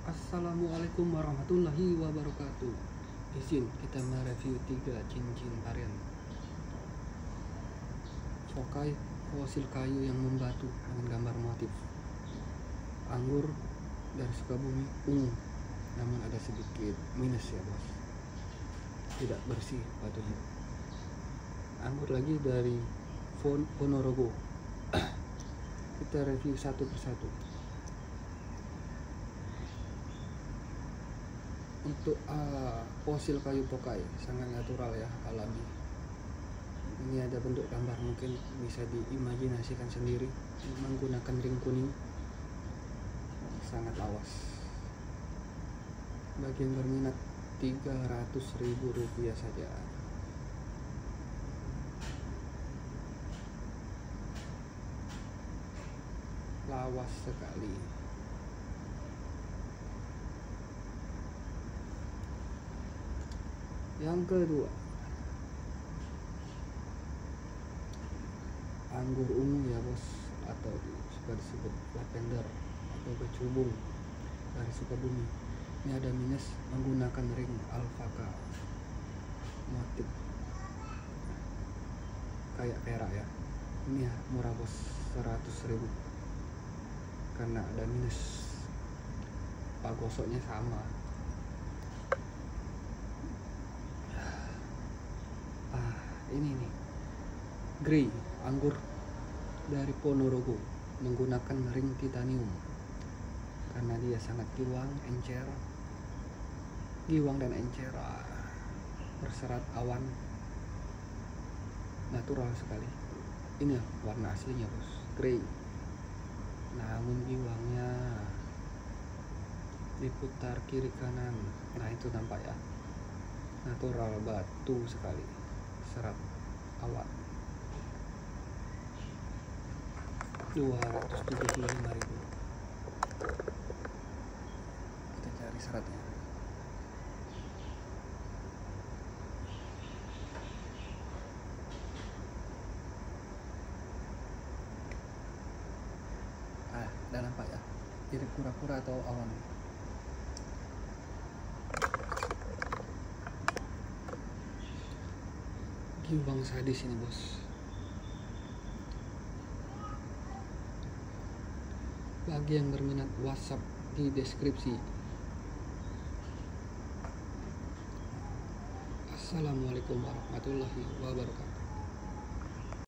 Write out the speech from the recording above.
Assalamualaikum warahmatullahi wabarakatuh. Izin kita mereview 3 cincin varian Fokai fosil kayu yang membatu dengan gambar motif anggur dari Sukabumi ungu, namun ada sedikit minus ya bos, tidak bersih batunya. Anggur lagi dari Ponorogo. Kita review satu persatu. Untuk fosil kayu Fokai sangat natural ya, alami. Ini ada bentuk gambar, mungkin bisa diimajinasikan sendiri, menggunakan ring kuning, sangat lawas. Bagi yang berminat, Rp300.000 saja. Lawas sekali. Yang kedua, anggur ungu ya bos, atau juga disebut lavender atau kecubung dari Sukabumi. Ini ada minus menggunakan ring alpaka, motif kayak perak ya. Ini ya murah bos, 100.000 karena ada minus. Gosoknya sama. Ini nih grey, anggur dari Ponorogo, menggunakan ring titanium karena dia sangat giwang dan encer, berserat awan, natural sekali. Ini warna aslinya bos, grey, namun giwangnya diputar kiri kanan. Nah itu nampak ya, natural, batu sekali, serat awan. 275.000. Kita cari seratnya. Udah nampak ya, jadi kura-kura atau awan. Giwang sadis ini bos. Bagi yang berminat, WhatsApp di deskripsi. Assalamualaikum warahmatullahi wabarakatuh.